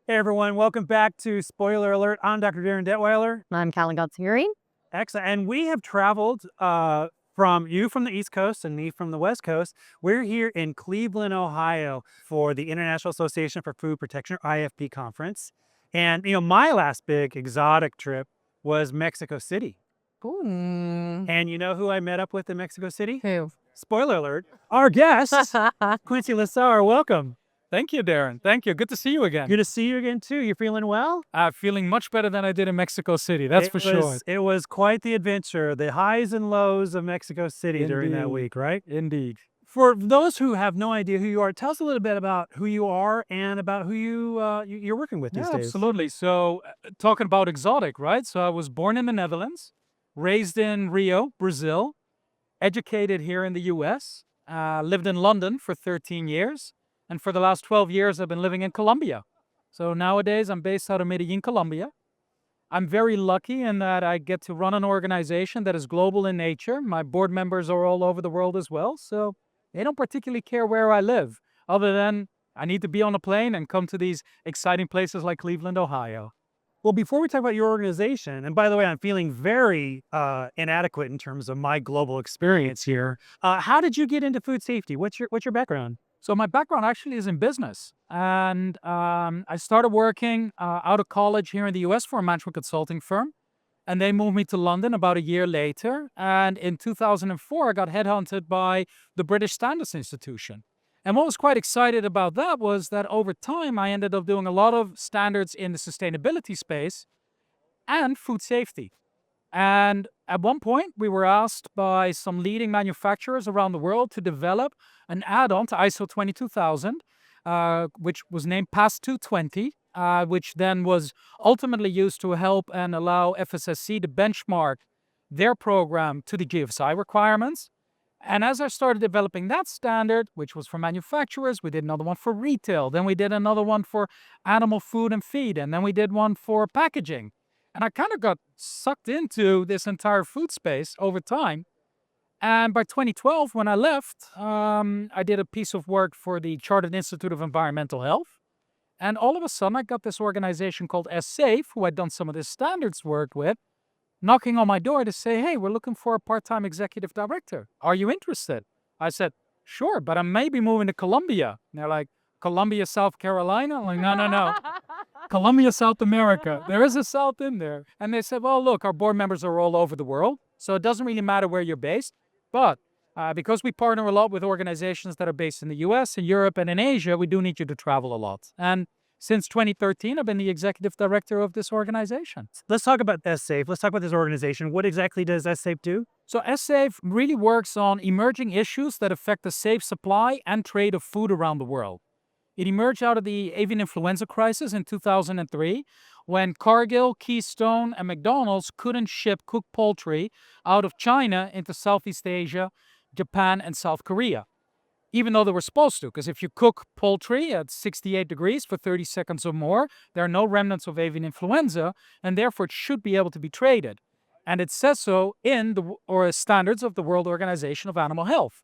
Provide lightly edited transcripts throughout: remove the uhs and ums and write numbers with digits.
Hey everyone, welcome back to Spoiler Alert. I'm Dr. Darin Detwiler. I'm Callin Godson-Green. Excellent. And we have traveled from the East Coast and me from the West Coast. We're here in Cleveland, Ohio for the International Association for Food Protection, or IFP conference. And, my last big exotic trip was Mexico City. Ooh. And you know who I met up with in Mexico City? Who? Spoiler alert, our guest, Quincy Lissaur. Welcome. Thank you, Darin. Thank you. Good to see you again. Good to see you again, too. You're feeling well? Feeling much better than I did in Mexico City, that's for sure. It was quite the adventure, the highs and lows of Mexico City during that Indeed. week, right? Indeed. For those who have no idea who you are, tell us a little bit about who you are and about who you're working with these Yeah, days. absolutely. So, talking about exotic, right? So, I was born in the Netherlands, raised in Rio, Brazil, educated here in the US, lived in London for 13 years, and for the last 12 years, I've been living in Colombia. So, nowadays, I'm based out of Medellin, Colombia. I'm very lucky in that I get to run an organization that is global in nature. My board members are all over the world as well, so they don't particularly care where I live, other than I need to be on a plane and come to these exciting places like Cleveland, Ohio. Well, before we talk about your organization, and by the way, I'm feeling very inadequate in terms of my global experience here. How did you get into food safety? What's your background? So my background actually is in business, and I started working out of college here in the US for a management consulting firm, and they moved me to London about a year later. And in 2004, I got headhunted by the British Standards Institution. And what was quite excited about that was that over time, I ended up doing a lot of standards in the sustainability space and food safety. And at one point, we were asked by some leading manufacturers around the world to develop an add-on to ISO 22000, which was named PAS 220, which then was ultimately used to help and allow FSSC to benchmark their program to the GFSI requirements. And as I started developing that standard, which was for manufacturers, we did another one for retail, then we did another one for animal food and feed, and then we did one for packaging. And I kind of got sucked into this entire food space over time. And by 2012, when I left, I did a piece of work for the Chartered Institute of Environmental Health. And all of a sudden, I got this organization called SSAFE, who I'd done some of this standards work with, knocking on my door to say, hey, we're looking for a part-time executive director. Are you interested? I said, sure, but I may be moving to Colombia. And they're like, Colombia, South Carolina? I'm like, no. Colombia, South America. There is a South in there. And they said, well, look, our board members are all over the world, so it doesn't really matter where you're based. But because we partner a lot with organizations that are based in the US, in Europe, and in Asia, we do need you to travel a lot. And since 2013, I've been the executive director of this organization. Let's talk about SSAFE. Let's talk about this organization. What exactly does SSAFE do? So SSAFE really works on emerging issues that affect the safe supply and trade of food around the world. It emerged out of the avian influenza crisis in 2003 when Cargill, Keystone, and McDonald's couldn't ship cooked poultry out of China into Southeast Asia, Japan, and South Korea, even though they were supposed to, because if you cook poultry at 68 degrees for 30 seconds or more, there are no remnants of avian influenza, and therefore it should be able to be traded. And it says so in the standards of the World Organization of Animal Health.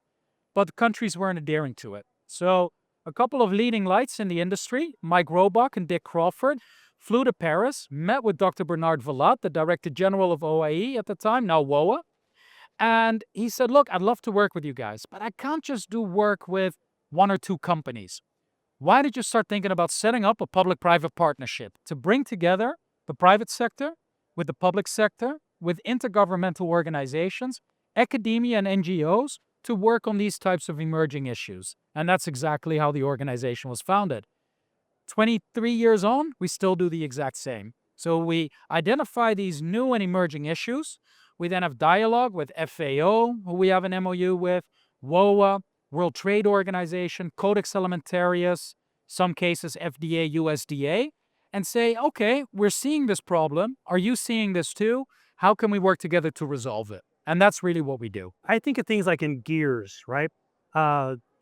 But the countries weren't adhering to it. So a couple of leading lights in the industry, Mike Robach and Dick Crawford, flew to Paris, met with Dr. Bernard Vallat, the Director General of OIE at the time, now WOA. And he said, look, I'd love to work with you guys, but I can't just do work with one or two companies. Why did you start thinking about setting up a public-private partnership to bring together the private sector with the public sector, with intergovernmental organizations, academia, and NGOs to work on these types of emerging issues? And that's exactly how the organization was founded. 23 years on, we still do the exact same. So we identify these new and emerging issues. We then have dialogue with FAO, who we have an MOU with, WOA, World Trade Organization, Codex Alimentarius, some cases FDA, USDA, and say, okay, we're seeing this problem. Are you seeing this too? How can we work together to resolve it? And that's really what we do. I think of things like in gears, right?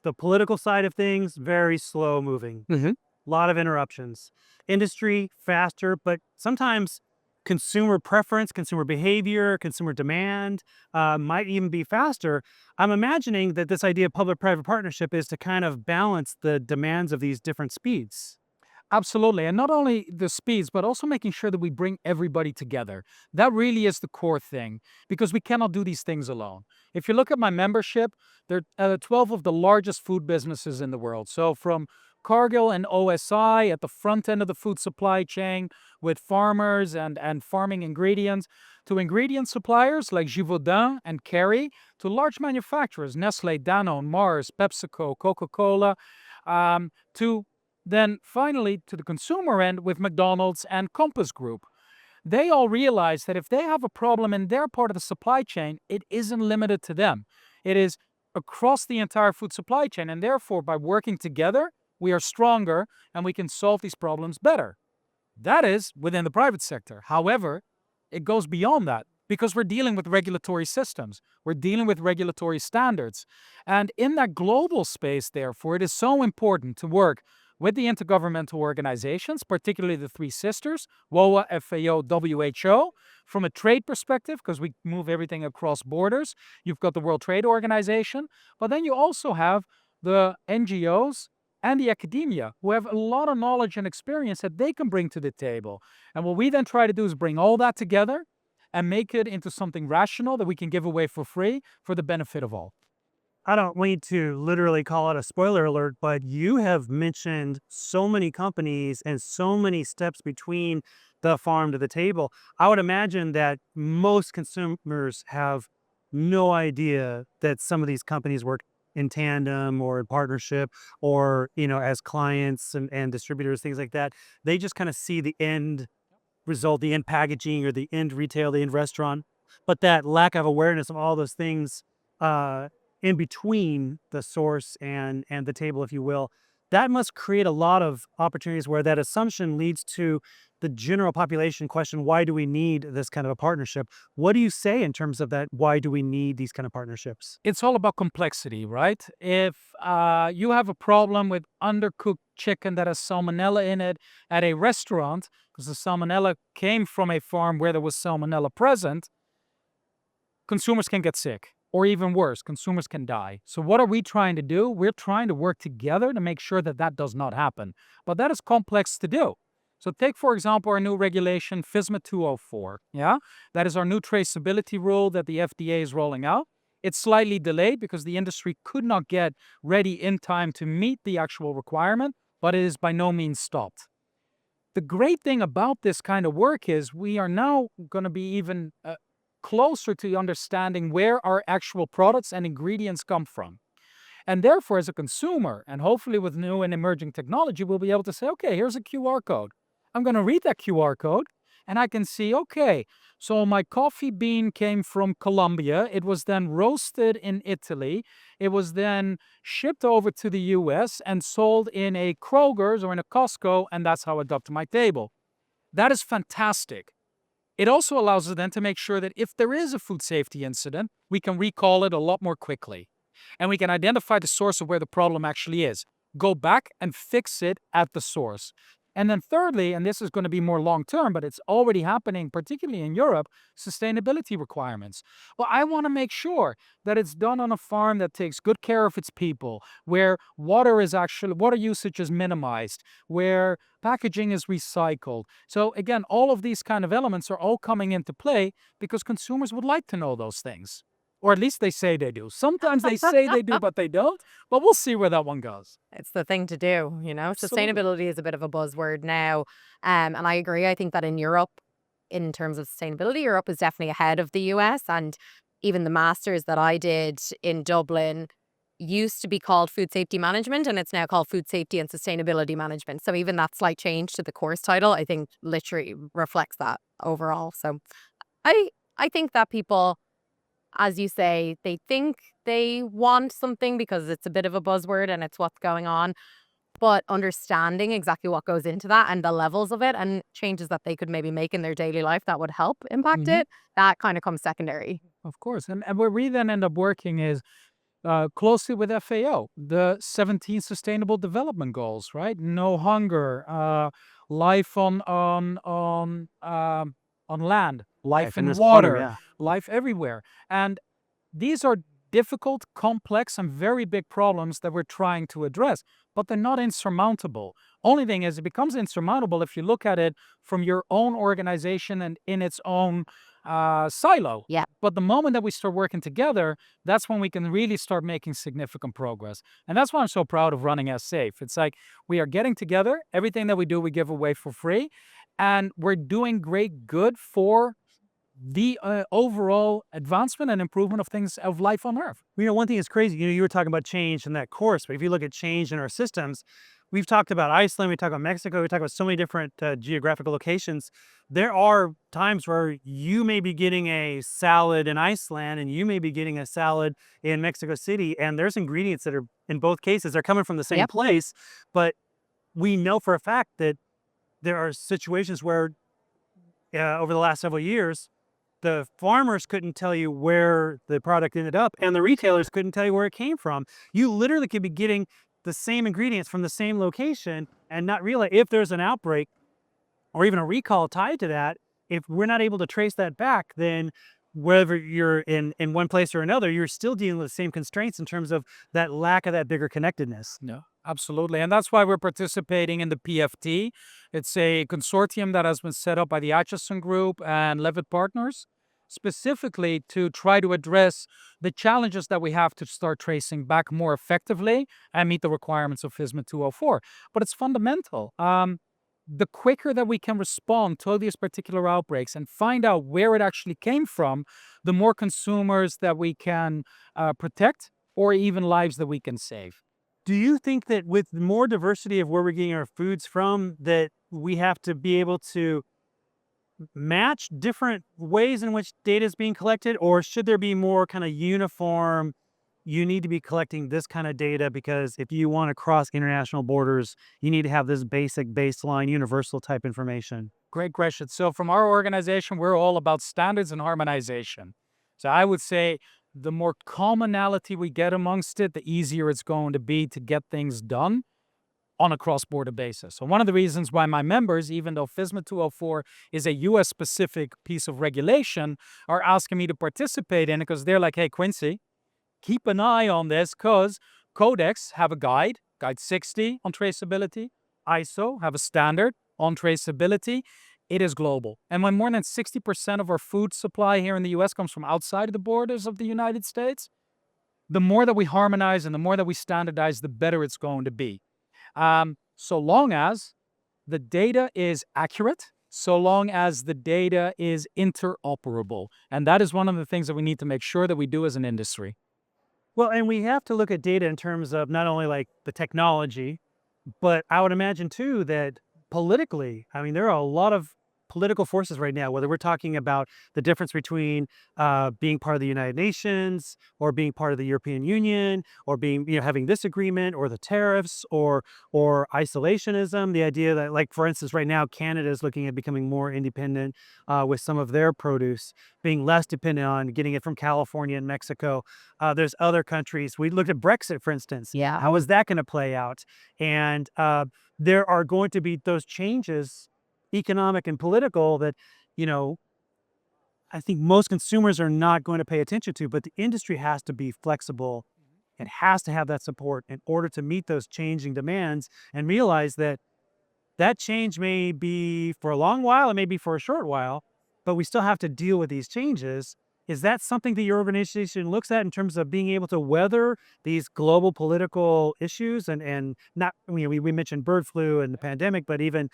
The political side of things, very slow moving. A lot of interruptions. Industry, faster, but sometimes consumer preference, consumer behavior, consumer demand might even be faster. I'm imagining that this idea of public-private partnership is to kind of balance the demands of these different speeds. Absolutely. And not only the speeds, but also making sure that we bring everybody together. That really is the core thing, because we cannot do these things alone. If you look at my membership, there are 12 of the largest food businesses in the world. So from Cargill and OSI at the front end of the food supply chain with farmers and farming ingredients, to ingredient suppliers like Givaudan and Kerry, to large manufacturers, Nestle, Danone, Mars, PepsiCo, Coca-Cola, to then finally to the consumer end with McDonald's and Compass Group. They all realize that if they have a problem in their part of the supply chain, it isn't limited to them. It is across the entire food supply chain. And therefore, by working together, we are stronger and we can solve these problems better. That is within the private sector. However, it goes beyond that because we're dealing with regulatory systems. We're dealing with regulatory standards. And in that global space, therefore, it is so important to work with the intergovernmental organizations, particularly the three sisters, WOA, FAO, WHO, from a trade perspective, because we move everything across borders. You've got the World Trade Organization, but then you also have the NGOs and the academia, who have a lot of knowledge and experience that they can bring to the table. And what we then try to do is bring all that together and make it into something rational that we can give away for free for the benefit of all. I don't need to literally call it a spoiler alert, but you have mentioned so many companies and so many steps between the farm to the table. I would imagine that most consumers have no idea that some of these companies work in tandem or in partnership or, as clients and distributors, things like that. They just kind of see the end result, the end packaging or the end retail, the end restaurant. But that lack of awareness of all those things in between the source and the table, if you will, that must create a lot of opportunities where that assumption leads to the general population question, why do we need this kind of a partnership? What do you say in terms of that? Why do we need these kind of partnerships? It's all about complexity, right? If you have a problem with undercooked chicken that has salmonella in it at a restaurant, because the salmonella came from a farm where there was salmonella present, consumers can get sick. Or even worse, consumers can die. So what are we trying to do? We're trying to work together to make sure that that does not happen. But that is complex to do. So take, for example, our new regulation, FSMA 204. Yeah, that is our new traceability rule that the FDA is rolling out. It's slightly delayed because the industry could not get ready in time to meet the actual requirement, but it is by no means stopped. The great thing about this kind of work is we are now going to be even closer to understanding where our actual products and ingredients come from. And therefore, as a consumer, and hopefully with new and emerging technology, we'll be able to say, okay, here's a QR code. I'm going to read that QR code and I can see, okay, so my coffee bean came from Colombia. It was then roasted in Italy. It was then shipped over to the US and sold in a Kroger's or in a Costco, and that's how it got to my table. That is fantastic. It also allows us then to make sure that if there is a food safety incident, we can recall it a lot more quickly. And we can identify the source of where the problem actually is. Go back and fix it at the source. And then thirdly, and this is going to be more long-term, but it's already happening, particularly in Europe, sustainability requirements. Well, I want to make sure that it's done on a farm that takes good care of its people, where water usage is minimized, where packaging is recycled. So again, all of these kind of elements are all coming into play because consumers would like to know those things. Or at least they say they do. Sometimes they say they do, but they don't. But we'll see where that one goes. It's the thing to do, Absolutely. Sustainability is a bit of a buzzword now. And I agree. I think that in Europe, in terms of sustainability, Europe is definitely ahead of the US. And even the masters that I did in Dublin used to be called food safety management, and it's now called food safety and sustainability management. So even that slight change to the course title, I think literally reflects that overall. So I think that people, as you say, they think they want something because it's a bit of a buzzword and it's what's going on. But understanding exactly what goes into that and the levels of it and changes that they could maybe make in their daily life that would help impact it, that kind of comes secondary. Of course. And where we then end up working is closely with FAO, the 17 Sustainable Development Goals, right? No hunger, life on land, life in this water, yeah. life everywhere. And these are difficult, complex, and very big problems that we're trying to address. but they're not insurmountable. Only thing is, it becomes insurmountable if you look at it from your own organization and in its own silo. Yeah. But the moment that we start working together, that's when we can really start making significant progress. And that's why I'm so proud of running SSAFE. It's like we are getting together. Everything that we do, we give away for free. And we're doing great good for the overall advancement and improvement of things of life on Earth. One thing is crazy. You were talking about change in that course, but if you look at change in our systems, we've talked about Iceland, we talked about Mexico, we talked about so many different geographical locations. There are times where you may be getting a salad in Iceland and you may be getting a salad in Mexico City, and there's ingredients that are, in both cases, they're coming from the same place, but we know for a fact that there are situations where over the last several years, the farmers couldn't tell you where the product ended up, and the retailers couldn't tell you where it came from. You literally could be getting the same ingredients from the same location and not realize if there's an outbreak or even a recall tied to that. If we're not able to trace that back, then whether you're in one place or another, you're still dealing with the same constraints in terms of that lack of that bigger connectedness. No, absolutely. And that's why we're participating in the PFT. It's a consortium that has been set up by the Atchison Group and Levitt Partners, specifically to try to address the challenges that we have to start tracing back more effectively and meet the requirements of FSMA 204. But it's fundamental. The quicker that we can respond to these particular outbreaks and find out where it actually came from, the more consumers that we can protect or even lives that we can save. Do you think that with more diversity of where we're getting our foods from, that we have to be able to match different ways in which data is being collected, or should there be more kind of uniform, you need to be collecting this kind of data because if you want to cross international borders, you need to have this basic baseline universal type information? Great question. So from our organization, we're all about standards and harmonization. So I would say the more commonality we get amongst it, the easier it's going to be to get things done on a cross-border basis. So one of the reasons why my members, even though FSMA 204 is a US-specific piece of regulation, are asking me to participate in it because they're like, hey, Quincy, keep an eye on this because Codex have a guide 60 on traceability. ISO have a standard on traceability. It is global. And when more than 60% of our food supply here in the US comes from outside of the borders of the United States, the more that we harmonize and the more that we standardize, the better it's going to be. So long as the data is accurate, so long as the data is interoperable. And that is one of the things that we need to make sure that we do as an industry. Well, and we have to look at data in terms of not only like the technology, but I would imagine too that politically, there are a lot of political forces right now, whether we're talking about the difference between being part of the United Nations or being part of the European Union or being, having this agreement or the tariffs or isolationism, the idea that, like, for instance, right now, Canada is looking at becoming more independent with some of their produce, being less dependent on getting it from California and Mexico. There's other countries. We looked at Brexit, for instance. Yeah. How is that going to play out? And there are going to be those changes, economic and political, that I think most consumers are not going to pay attention to, but the industry has to be flexible and has to have that support in order to meet those changing demands and realize that that change may be for a long while, it may be for a short while, but we still have to deal with these changes. Is that something that your organization looks at in terms of being able to weather these global political issues and not, we mentioned bird flu and the pandemic, but even,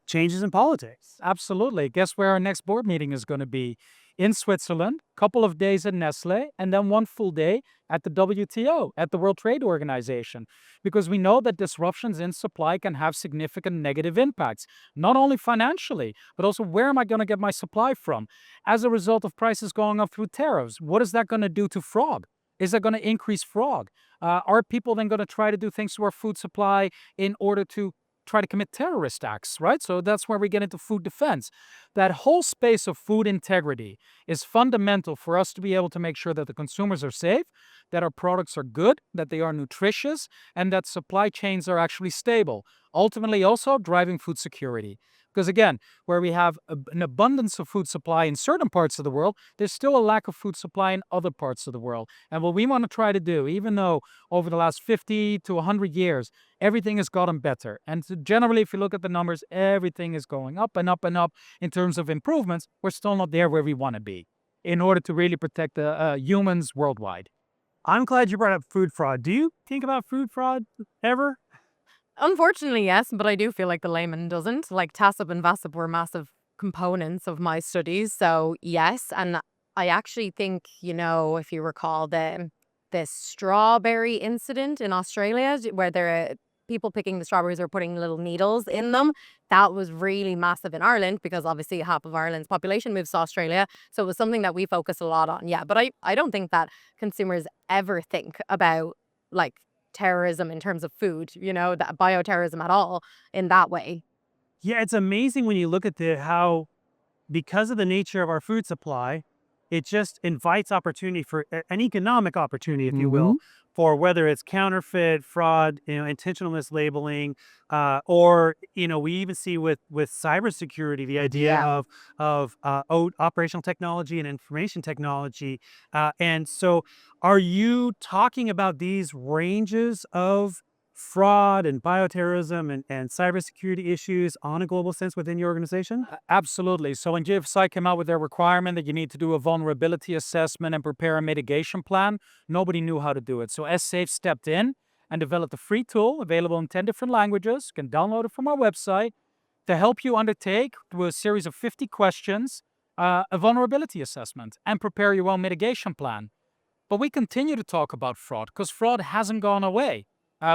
changes in politics? Absolutely. Guess where our next board meeting is going to be? In Switzerland, a couple of days at Nestle, and then one full day at the WTO, at the World Trade Organization, because we know that disruptions in supply can have significant negative impacts, not only financially, but also where am I going to get my supply from? As a result of prices going up through tariffs, what is that going to do to fraud? Is that going to increase fraud? Are people then going to try to do things to our food supply in order to try to commit terrorist acts, right? So that's where we get into food defense. That whole space of food integrity is fundamental for us to be able to make sure that the consumers are safe, that our products are good, that they are nutritious, and that supply chains are actually stable, ultimately also driving food security. Because again, where we have an abundance of food supply in certain parts of the world, there's still a lack of food supply in other parts of the world. And what we want to try to do, even though over the last 50 to 100 years, everything has gotten better. And generally, if you look at the numbers, everything is going up and up and up in terms of improvements. We're still not there where we want to be in order to really protect the humans worldwide. I'm glad you brought up food fraud. Do you think about food fraud ever? Unfortunately, yes, but I do feel like the layman doesn't. Like TASIP and VASIP were massive components of my studies. So yes, and I actually think, if you recall the strawberry incident in Australia where there are people picking the strawberries or putting little needles in them, that was really massive in Ireland because obviously half of Ireland's population moves to Australia. So it was something that we focus a lot on. Yeah, but I don't think that consumers ever think about like terrorism in terms of food, that bioterrorism at all in that way. Yeah, it's amazing when you look at how, because of the nature of our food supply, it just invites opportunity for an economic opportunity, if you will, for whether it's counterfeit, fraud, intentional mislabeling, or we even see with cybersecurity the idea Yeah. of operational technology and information technology. And so, are you talking about these ranges of fraud and bioterrorism and cybersecurity issues on a global sense within your organization? Absolutely. So when GFSI came out with their requirement that you need to do a vulnerability assessment and prepare a mitigation plan, nobody knew how to do it. So SSAFE stepped in and developed a free tool available in 10 different languages. You can download it from our website to help you undertake, through a series of 50 questions, a vulnerability assessment and prepare your own mitigation plan. But we continue to talk about fraud because fraud hasn't gone away.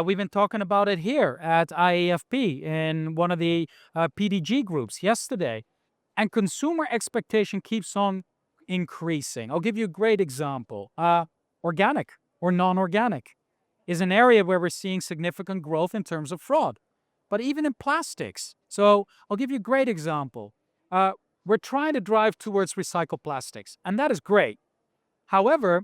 We've been talking about it here at IAFP in one of the PDG groups yesterday. And consumer expectation keeps on increasing. I'll give you a great example. Organic or non-organic is an area where we're seeing significant growth in terms of fraud, but even in plastics. So I'll give you a great example. We're trying to drive towards recycled plastics, and that is great. However,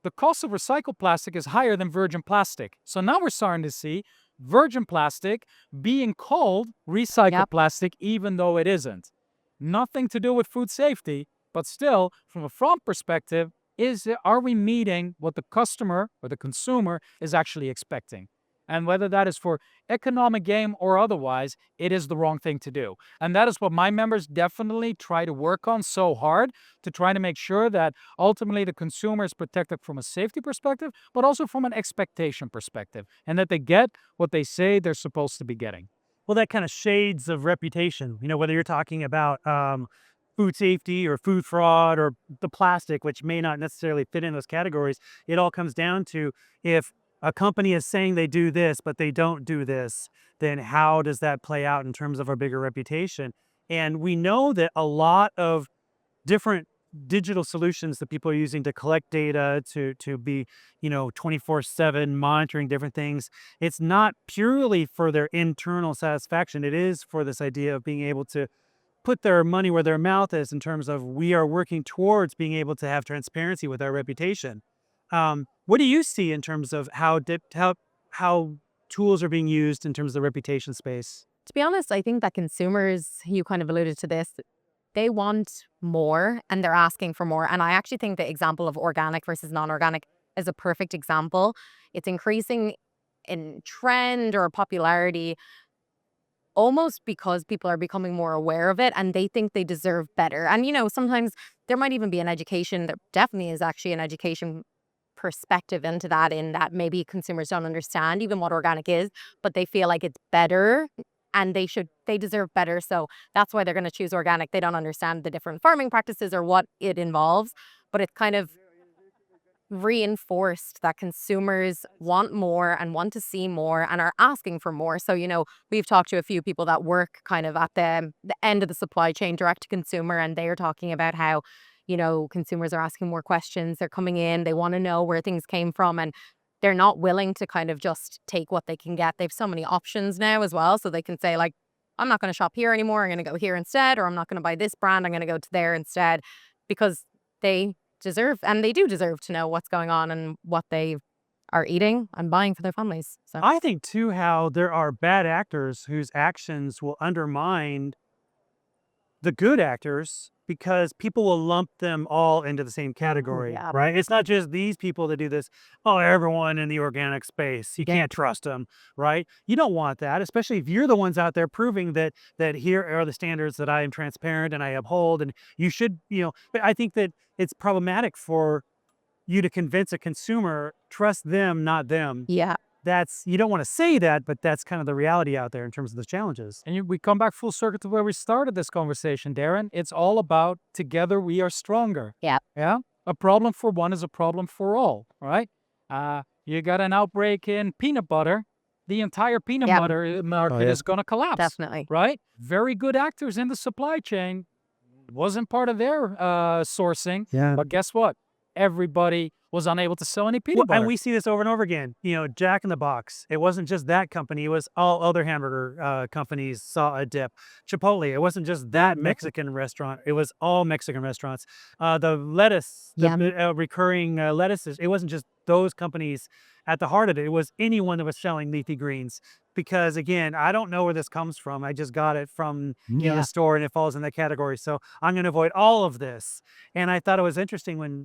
the cost of recycled plastic is higher than virgin plastic. So now we're starting to see virgin plastic being called recycled Yep. plastic, even though it isn't. Nothing to do with food safety, but still, from a fraud perspective, are we meeting what the customer or the consumer is actually expecting? And whether that is for economic gain or otherwise, it is the wrong thing to do. And that is what my members definitely try to work on so hard, to try to make sure that ultimately the consumer is protected from a safety perspective, but also from an expectation perspective, and that they get what they say they're supposed to be getting. Well, that kind of shades of reputation, whether you're talking about food safety or food fraud or the plastic, which may not necessarily fit in those categories. It all comes down to, if a company is saying they do this, but they don't do this, then how does that play out in terms of our bigger reputation? And we know that a lot of different digital solutions that people are using to collect data, to be 24/7 monitoring different things, it's not purely for their internal satisfaction. It is for this idea of being able to put their money where their mouth is, in terms of, we are working towards being able to have transparency with our reputation. What do you see in terms of how tools are being used in terms of the reputation space? To be honest, I think that consumers, you kind of alluded to this, they want more and they're asking for more. And I actually think the example of organic versus non-organic is a perfect example. It's increasing in trend or popularity almost because people are becoming more aware of it and they think they deserve better. And, sometimes there might even be an education, there definitely is actually an education perspective into that, in that maybe consumers don't understand even what organic is, but they feel like it's better and they deserve better. So that's why they're going to choose organic. They don't understand the different farming practices or what it involves, but it's kind of reinforced that consumers want more and want to see more and are asking for more. So, we've talked to a few people that work kind of at the end of the supply chain, direct to consumer, and they are talking about how, consumers are asking more questions. They're coming in, they want to know where things came from, and they're not willing to kind of just take what they can get. They have so many options now as well. So they can say, like, I'm not going to shop here anymore. I'm going to go here instead, or I'm not going to buy this brand. I'm going to go to there instead, because they deserve, and they do deserve to know what's going on and what they are eating and buying for their families. So I think too how there are bad actors whose actions will undermine the good actors because people will lump them all into the same category, yeah. right? It's not just these people that do this. Oh, everyone in the organic space, you Yeah. can't trust them, right? You don't want that, especially if you're the ones out there proving that here are the standards that I am transparent and I uphold, and you should, But I think that it's problematic for you to convince a consumer trust them, not them. Yeah. You don't want to say that, but that's kind of the reality out there in terms of the challenges. And we come back full circle to where we started this conversation, Darin. It's all about together we are stronger. Yeah. Yeah. A problem for one is a problem for all, right? You got an outbreak in peanut butter, the entire peanut Yep. butter market is going to collapse. Definitely. Right? Very good actors in the supply chain wasn't part of their sourcing. Yeah. But guess what? Everybody was unable to sell any peanut butter. And we see this over and over again. Jack in the Box. It wasn't just that company. It was all other hamburger companies saw a dip. Chipotle. It wasn't just that Mexican restaurant. It was all Mexican restaurants. The lettuce, the recurring lettuces. It wasn't just those companies at the heart of it. It was anyone that was selling leafy greens. Because again, I don't know where this comes from. I just got it from the store, and it falls in that category. So I'm going to avoid all of this. And I thought it was interesting when,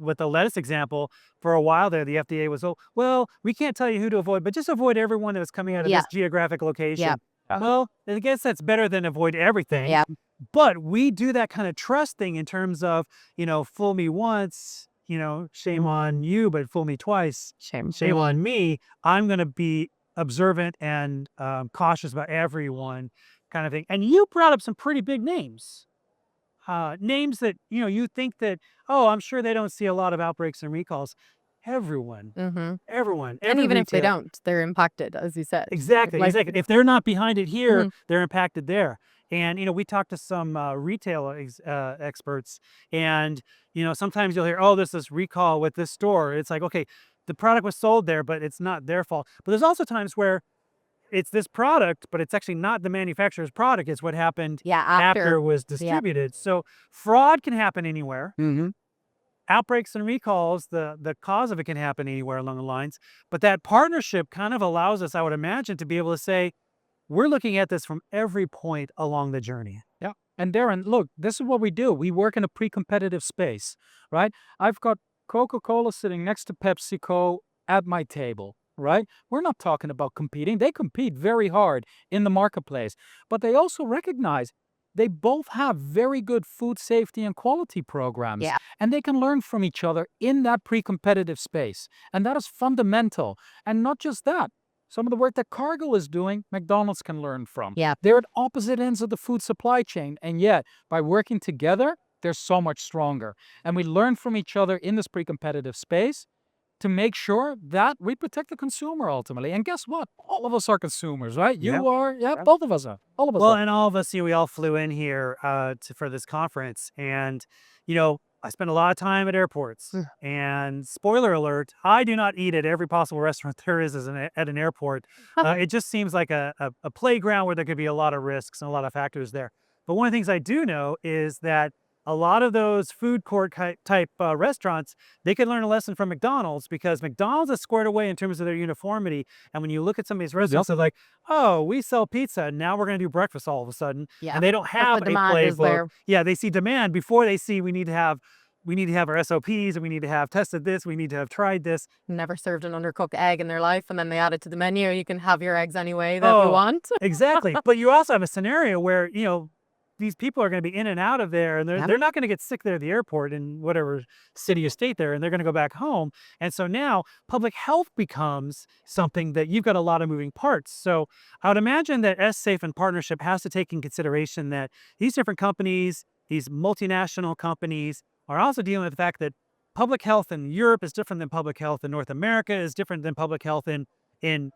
with the lettuce example, for a while there, the FDA was, oh, well, we can't tell you who to avoid, but just avoid everyone that was coming out of this geographic location. Well, I guess that's better than avoid everything. Yeah. But we do that kind of trust thing in terms of, fool me once, shame on you, but fool me twice, shame on me. I'm going to be observant and cautious about everyone, kind of thing. And you brought up some pretty big names. Names that, you think that, oh, I'm sure they don't see a lot of outbreaks and recalls. Everyone. And Every even if they retailer. don't, they're impacted, as you said. Exactly. Like- Exactly. If they're not behind it here, they're impacted there. And, we talked to some retail experts, and, sometimes you'll hear, oh, there's this recall with this store. It's like, okay, the product was sold there, but it's not their fault. But there's also times where it's this product, but it's actually not the manufacturer's product. It's what happened after it was distributed. So fraud can happen anywhere. Outbreaks and recalls, the cause of it can happen anywhere along the lines. But that partnership kind of allows us, I would imagine, to be able to say, we're looking at this from every point along the journey. Yeah. And Darin, look, this is what we do. We work in a pre-competitive space, right? I've got Coca-Cola sitting next to PepsiCo at my table, right? We're not talking about competing. They compete very hard in the marketplace, but they also recognize they both have very good food safety and quality programs, and they can learn from each other in that pre-competitive space. And that is fundamental. And not just that. Some of the work that Cargill is doing, McDonald's can learn from. Yeah. They're at opposite ends of the food supply chain, and yet by working together, they're so much stronger. And we learn from each other in this pre-competitive space to make sure that we protect the consumer ultimately. And guess what? All of us are consumers, right? You are, both of us are. All of us Well, are. and all of us, we all flew in here for this conference, and, I spend a lot of time at airports, and spoiler alert, I do not eat at every possible restaurant there is at an airport. It just seems like a playground where there could be a lot of risks and a lot of factors there. But one of the things I do know is that a lot of those food court type restaurants, they could learn a lesson from McDonald's, because McDonald's is squared away in terms of their uniformity. And when you look at some of these restaurants, they're like, oh, we sell pizza, and now we're going to do breakfast all of a sudden. Yeah. And they don't have the a demand is playbook. there. Yeah, they see demand before they see we need to have our SOPs, and we need to have tested this, we need to have tried this. Never served an undercooked egg in their life, and then they add it to the menu. You can have your eggs any way that you want. Exactly. But you also have a scenario where, these people are going to be in and out of there, and they're not going to get sick there at the airport in whatever city or state they're in. They're going to go back home. And so now public health becomes something that you've got a lot of moving parts. So I would imagine that SSAFE in partnership has to take in consideration that these different companies, these multinational companies, are also dealing with the fact that public health in Europe is different than public health in North America, is different than public health in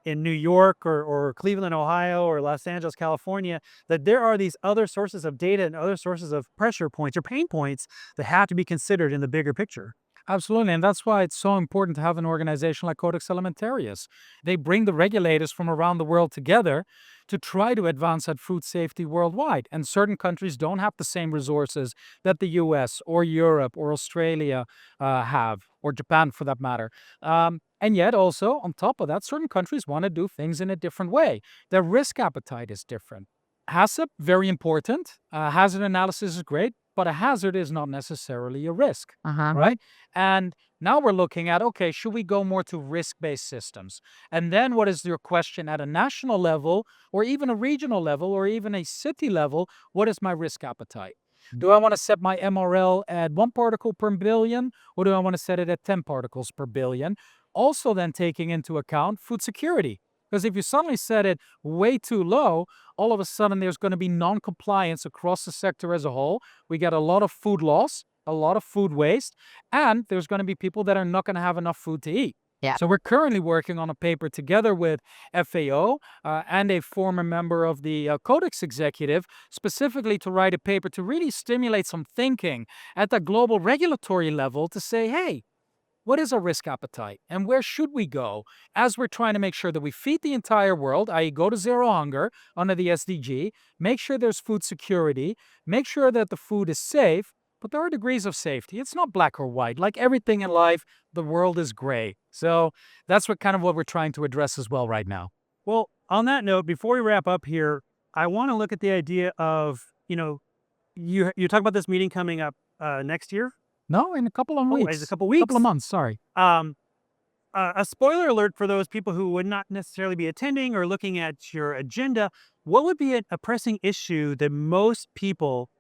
New York or Cleveland, Ohio, or Los Angeles, California, that there are these other sources of data and other sources of pressure points or pain points that have to be considered in the bigger picture. Absolutely, and that's why it's so important to have an organization like Codex Alimentarius. They bring the regulators from around the world together to try to advance that food safety worldwide. And certain countries don't have the same resources that the US or Europe or Australia have, or Japan for that matter. And yet also, on top of that, certain countries want to do things in a different way. Their risk appetite is different. HACCP, very important. Hazard analysis is great, but a hazard is not necessarily a risk, right? And now we're looking at, okay, should we go more to risk-based systems? And then what is your question at a national level, or even a regional level, or even a city level? What is my risk appetite? Do I want to set my MRL at 1 particle per billion, or do I want to set it at 10 particles per billion? Also then taking into account food security. Because if you suddenly set it way too low, all of a sudden there's going to be non-compliance across the sector as a whole. We get a lot of food loss, a lot of food waste, and there's going to be people that are not going to have enough food to eat. Yeah. So we're currently working on a paper together with FAO and a former member of the Codex executive, specifically to write a paper to really stimulate some thinking at the global regulatory level to say, hey, what is our risk appetite and where should we go as we're trying to make sure that we feed the entire world, i.e. go to zero hunger under the SDG, make sure there's food security, make sure that the food is safe, but there are degrees of safety. It's not black or white. Like everything in life, the world is gray. So that's what we're trying to address as well right now. Well, on that note, before we wrap up here, I want to look at the idea of, you talk about this meeting coming up next year. No, in a couple of weeks. It's a couple weeks. Couple of months, sorry. A spoiler alert for those people who would not necessarily be attending or looking at your agenda. What would be a pressing issue that most people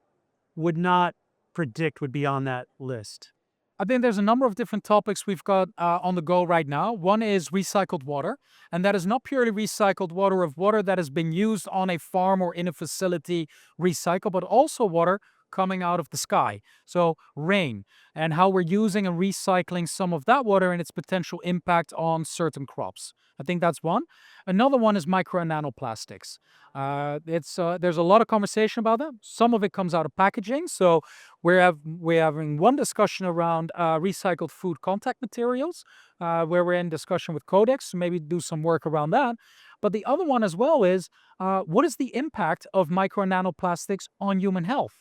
would not predict would be on that list? I think there's a number of different topics we've got on the go right now. One is recycled water, and that is not purely recycled water of water that has been used on a farm or in a facility recycled, but also water coming out of the sky. So rain, and how we're using and recycling some of that water and its potential impact on certain crops. I think that's one. Another one is micro and nanoplastics. There's a lot of conversation about that. Some of it comes out of packaging. So we're having one discussion around recycled food contact materials, where we're in discussion with Codex to maybe do some work around that. But the other one as well is, what is the impact of micro and nanoplastics on human health?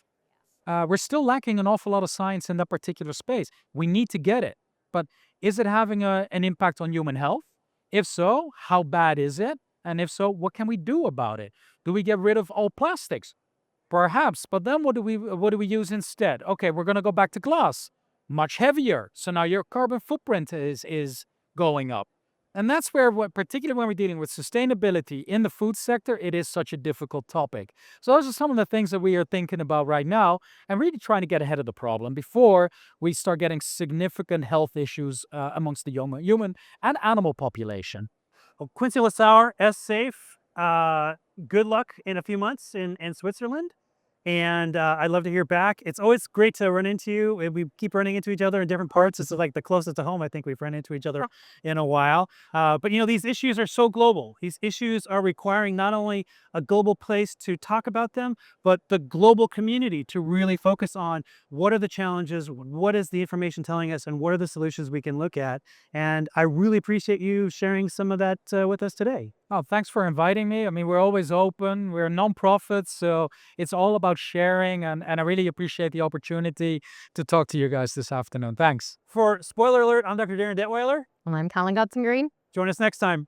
We're still lacking an awful lot of science in that particular space. We need to get it. But is it having an impact on human health? If so, how bad is it? And if so, what can we do about it? Do we get rid of all plastics? Perhaps. But then what do we use instead? Okay, we're going to go back to glass. Much heavier. So now your carbon footprint is going up. And that's where, particularly when we're dealing with sustainability in the food sector, it is such a difficult topic. So those are some of the things that we are thinking about right now and really trying to get ahead of the problem before we start getting significant health issues amongst the human and animal population. Well, Quincy Lissaur, SSAFE, good luck in a few months in Switzerland. And I'd love to hear back. It's always great to run into you. We keep running into each other in different parts. This is like the closest to home I think we've run into each other in a while. But these issues are so global. These issues are requiring not only a global place to talk about them, but the global community to really focus on what are the challenges, what is the information telling us, and what are the solutions we can look at. And I really appreciate you sharing some of that with us today. Oh, thanks for inviting me. I mean, we're always open. We're a nonprofit, so it's all about sharing, and I really appreciate the opportunity to talk to you guys this afternoon. Thanks. For Spoiler Alert, I'm Dr. Darin Detwiler. And I'm Callin Godson-Green. Join us next time.